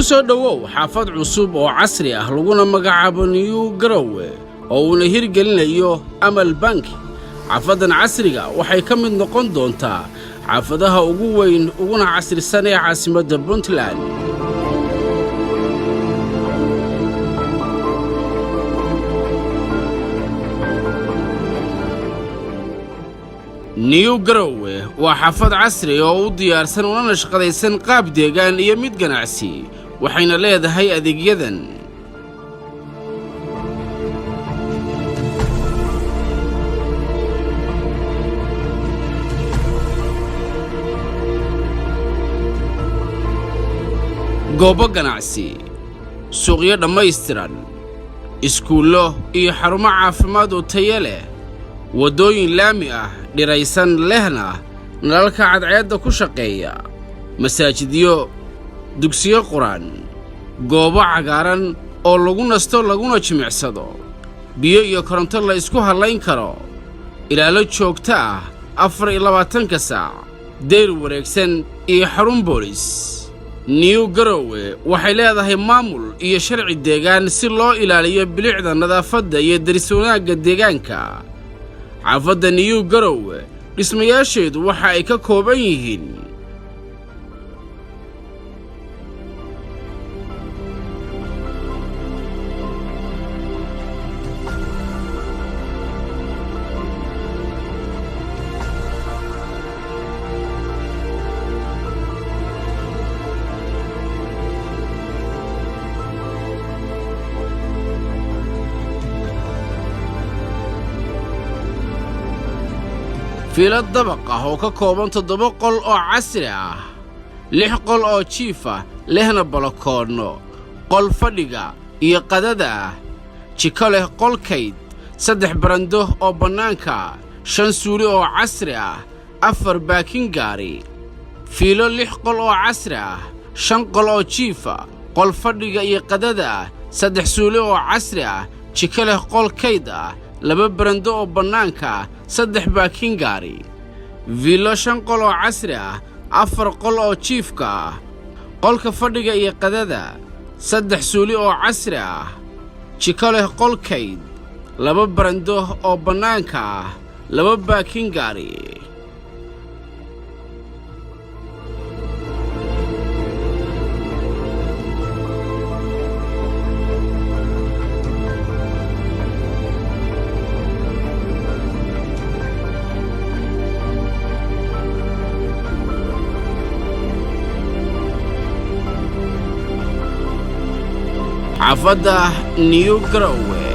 soo dhawow xaafad cusub oo casri ah laguna magacaabo New Garowe oo uu hirgelinayo Amal Bank. xaafadan casriga waxay ka mid noqon doontaa xaafadaha ugu weyn uguna casrisan ee caasimadda Puntland. New Garowe waa xaafad casri oo u diyaarsan una shaqadaysan qaab deegaan iyo mid ganacsi, waxayna leedahay adeegyadan: goobo ganacsi, suuqyo dhammaystiran, iskuulo iyo xarumo caafimaad oo tayo leh, wadooyin laami ah dhiraysan lehna nalalka cadceedda ku shaqeeya, masaajidyo, dugsiyo quraan, goobo cagaaran oo lagu nasto laguna jimicsado, biyo iyo koronto la isku halayn karo, ilaalo joogto ah 24 saac, deyr wareegsan iyo xarun boolis. New Garowe waxay leedahay maamul iyo sharci deegaan si loo ilaaliyo bilicda, nadaafadda iyo daris wanaagga deegaanka. xaafadda New Garowe dhismayaasheedu waxa ay ka kooban yihiin fiilad dabaq ah oo ka kooban 7 qol oo casri ah, 6 qol oo jiif ah lehna balakoonno, qol fadhiga iyo qadada ah, jiko leh qol kayd, 3 barando oo bannaanka, 5 suuli oo casri ah, 4 baakin gaari, fiilo 6 qol oo casri ah, 5 qol oo jiif ah, qol fadhiga iyo qadada ah, 3 suuli oo casri ah, jiko leh qol kayd ah, 2 barando oo bannaanka, 3 baakin gaari, villa 5 qol oo casri ah, 4 qol oo jiifka ah, qolka fadhiga iyo qadada, 3 suuli oo casri ah, jiko leh qol kayd, 2 barando oo bannaanka ah, 2 baakin gaari. xaafadda New Garowe